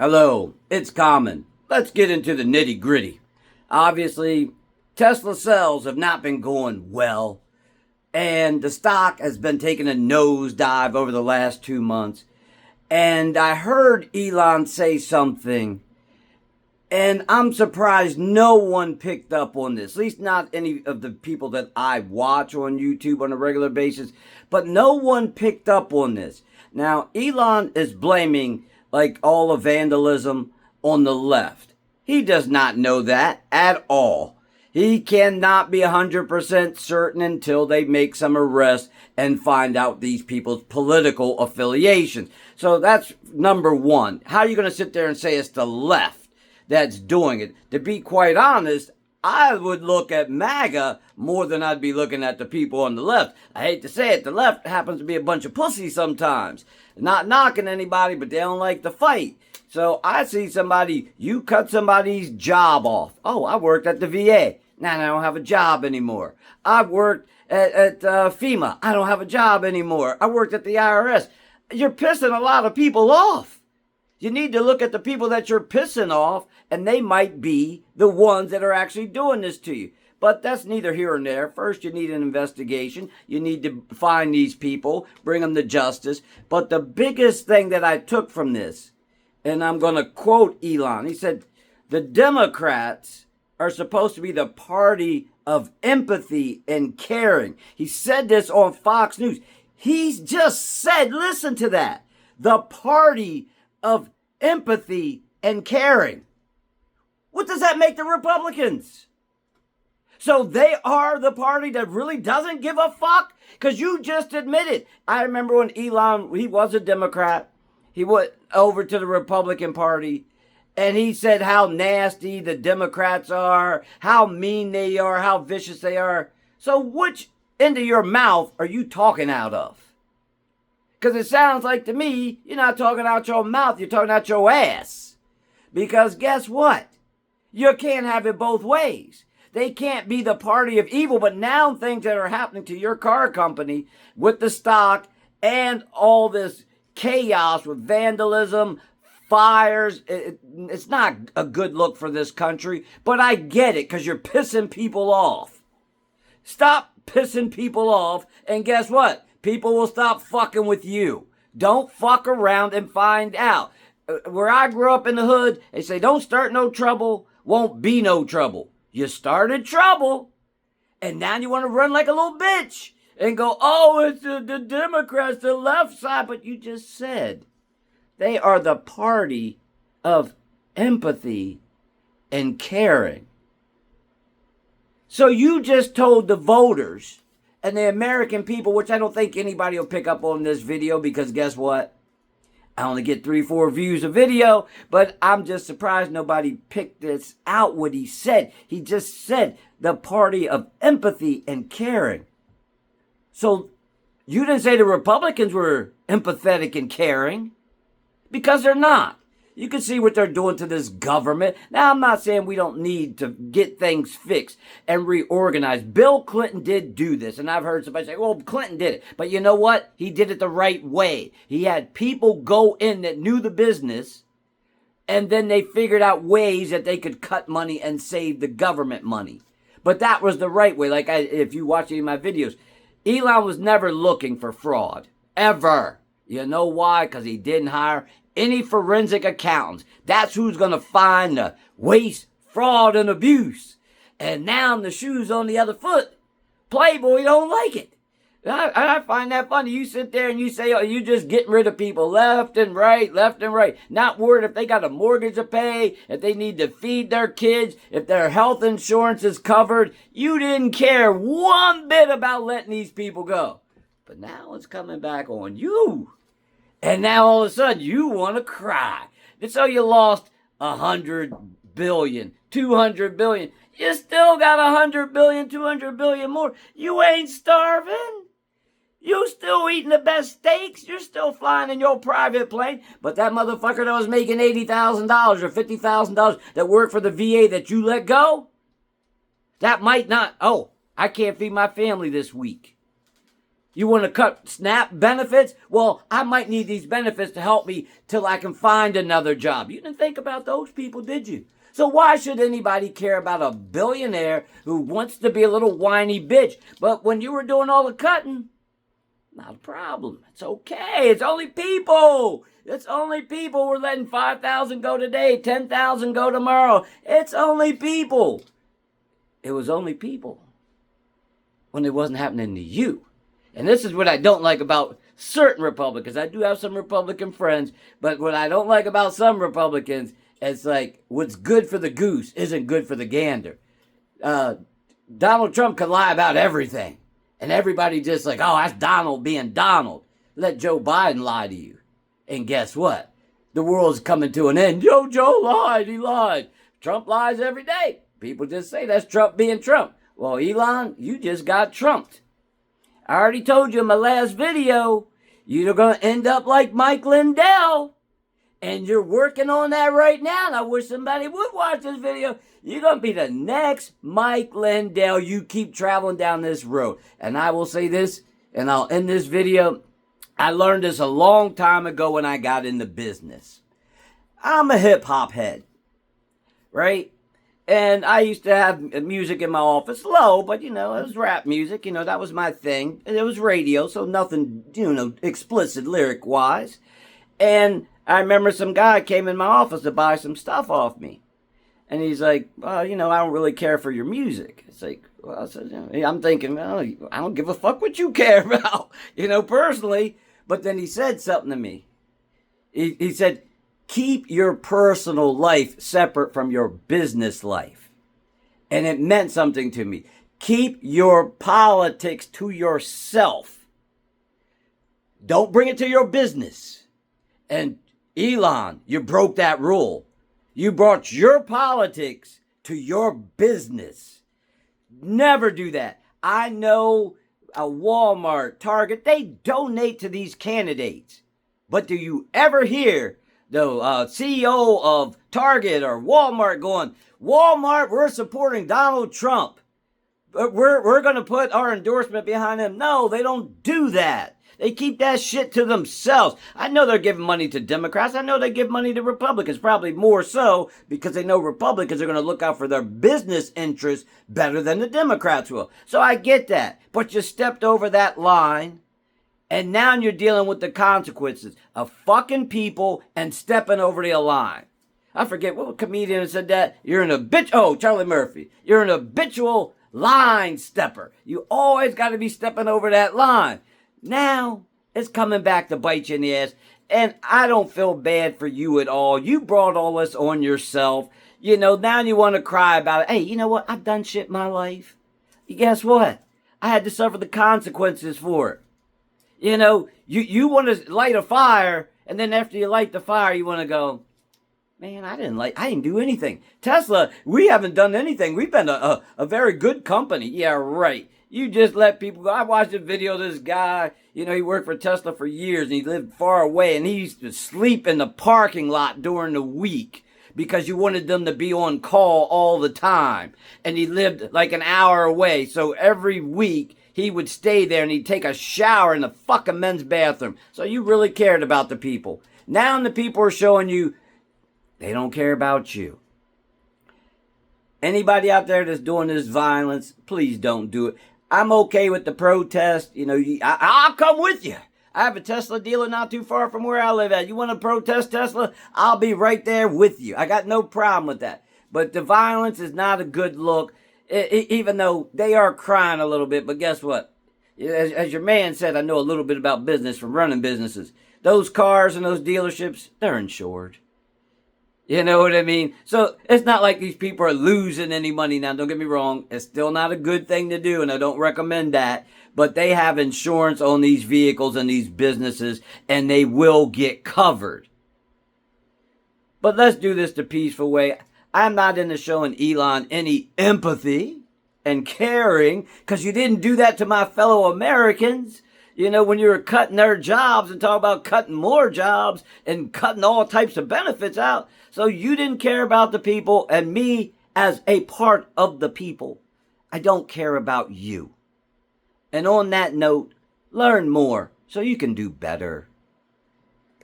Hello, it's Common. Let's get into the nitty gritty. Obviously, Tesla sales have not been going well, and the stock has been taking a nosedive over the last 2 months. And I heard Elon say something, and I'm surprised no one picked up on this, at least not any of the people that I watch on YouTube on a regular basis, but no one picked up on this. Now, Elon is blaming like all the vandalism on the left. He does not know that at all. He cannot be 100% certain until they make some arrests and find out these people's political affiliations. So that's number one. How are you going to sit there and say it's the left that's doing it? To be quite honest, I would look at MAGA more than I'd be looking at the people on the left. I hate to say it, the left happens to be a bunch of pussies sometimes. Not knocking anybody, but they don't like to fight. So I see somebody, you cut somebody's job off. Oh, I worked at the VA. Now I don't have a job anymore. I worked at FEMA. I don't have a job anymore. I worked at the IRS. You're pissing a lot of people off. You need to look at the people that you're pissing off, and they might be the ones that are actually doing this to you. But that's neither here nor there. First, you need an investigation. You need to find these people, bring them to justice. But the biggest thing that I took from this, and I'm going to quote Elon, he said, the Democrats are supposed to be the party of empathy and caring. He said this on Fox News. He's just said, listen to that, the party of empathy and caring. What does that make the Republicans? So they are the party that really doesn't give a fuck? Because you just admitted. I remember when Elon, he was a Democrat. He went over to the Republican Party. And he said how nasty the Democrats are, how mean they are, how vicious they are. So which end of your mouth are you talking out of? Because it sounds like to me, you're not talking out your mouth, you're talking out your ass. Because guess what? You can't have it both ways. They can't be the party of evil, but now things that are happening to your car company with the stock and all this chaos with vandalism, fires, it's not a good look for this country, but I get it because you're pissing people off. Stop pissing people off, and guess what? People will stop fucking with you. Don't fuck around and find out. Where I grew up in the hood, they say, don't start no trouble, won't be no trouble. You started trouble, and now you want to run like a little bitch and go, oh, it's the Democrats, the left side. But you just said they are the party of empathy and caring. So you just told the voters and the American people, which I don't think anybody will pick up on this video because guess what? I only get 3-4 views a video, but I'm just surprised nobody picked this out what he said. He just said the party of empathy and caring. So you didn't say the Republicans were empathetic and caring because they're not. You can see what they're doing to this government. Now, I'm not saying we don't need to get things fixed and reorganized. Bill Clinton did do this, and I've heard somebody say, well, Clinton did it. But you know what? He did it the right way. He had people go in that knew the business, and then they figured out ways that they could cut money and save the government money. But that was the right way. Like, if you watch any of my videos, Elon was never looking for fraud. Ever. You know why? Because he didn't hire any forensic accountants. That's who's going to find the waste, fraud, and abuse. And now the shoe's on the other foot. Playboy don't like it. I find that funny. You sit there and you say, oh, you just getting rid of people left and right. Not worried if they got a mortgage to pay, if they need to feed their kids, if their health insurance is covered. You didn't care one bit about letting these people go. But now it's coming back on you. And now all of a sudden you want to cry. And so you lost 100 billion, 200 billion. You still got 100 billion, 200 billion more. You ain't starving. You still eating the best steaks. You're still flying in your private plane. But that motherfucker that was making $80,000 or $50,000 that worked for the VA that you let go, that might not, oh, I can't feed my family this week. You want to cut SNAP benefits? Well, I might need these benefits to help me till I can find another job. You didn't think about those people, did you? So why should anybody care about a billionaire who wants to be a little whiny bitch? But when you were doing all the cutting, not a problem. It's okay. It's only people. It's only people. We're letting 5,000 go today, 10,000 go tomorrow. It's only people. It was only people when it wasn't happening to you. And this is what I don't like about certain Republicans. I do have some Republican friends, but what I don't like about some Republicans, it's like what's good for the goose isn't good for the gander. Donald Trump can lie about everything. And everybody just like, oh, that's Donald being Donald. Let Joe Biden lie to you. And guess what? The world's coming to an end. Joe lied. He lied. Trump lies every day. People just say that's Trump being Trump. Well, Elon, you just got trumped. I already told you in my last video, you're going to end up like Mike Lindell. And you're working on that right now. And I wish somebody would watch this video. You're going to be the next Mike Lindell. You keep traveling down this road. And I will say this, and I'll end this video. I learned this a long time ago when I got into business. I'm a hip-hop head, right? And I used to have music in my office, low, but, it was rap music. That was my thing. And it was radio, so nothing, explicit lyric-wise. And I remember some guy came in my office to buy some stuff off me. And he's like, well, I don't really care for your music. It's like, well, I'm thinking, well, I don't give a fuck what you care about, personally. But then he said something to me. He said, keep your personal life separate from your business life. And it meant something to me. Keep your politics to yourself. Don't bring it to your business. And Elon, you broke that rule. You brought your politics to your business. Never do that. I know a Walmart, Target, they donate to these candidates. But do you ever hear the CEO of Target or Walmart going, Walmart, we're supporting Donald Trump. We're going to put our endorsement behind him. No, they don't do that. They keep that shit to themselves. I know they're giving money to Democrats. I know they give money to Republicans, probably more so because they know Republicans are going to look out for their business interests better than the Democrats will. So I get that. But you stepped over that line, and now you're dealing with the consequences of fucking people and stepping over the line. I forget what comedian said that. You're an habitual, Charlie Murphy. You're an habitual line stepper. You always got to be stepping over that line. Now, it's coming back to bite you in the ass, and I don't feel bad for you at all. You brought all this on yourself. Now you want to cry about it. Hey, you know what? I've done shit in my life. Guess what? I had to suffer the consequences for it. You want to light a fire, and then after you light the fire, you want to go, man, I didn't do anything. Tesla, we haven't done anything. We've been a very good company. Yeah, right. You just let people go. I watched a video of this guy, he worked for Tesla for years and he lived far away and he used to sleep in the parking lot during the week because you wanted them to be on call all the time. And he lived like an hour away. So every week he would stay there and he'd take a shower in the fucking men's bathroom. So you really cared about the people. Now the people are showing you they don't care about you. Anybody out there that's doing this violence, please don't do it. I'm okay with the protest. I'll come with you. I have a Tesla dealer not too far from where I live at. You want to protest Tesla? I'll be right there with you. I got no problem with that. But the violence is not a good look, even though they are crying a little bit. But guess what? As your man said, I know a little bit about business from running businesses. Those cars and those dealerships, they're insured. You know what I mean? So it's not like these people are losing any money now. Don't get me wrong. It's still not a good thing to do, and I don't recommend that. But they have insurance on these vehicles and these businesses, and they will get covered. But let's do this the peaceful way. I'm not into showing Elon any empathy and caring, because you didn't do that to my fellow Americans. When you were cutting their jobs and talk about cutting more jobs and cutting all types of benefits out. So you didn't care about the people, and me as a part of the people, I don't care about you. And on that note, Learn more so you can do better.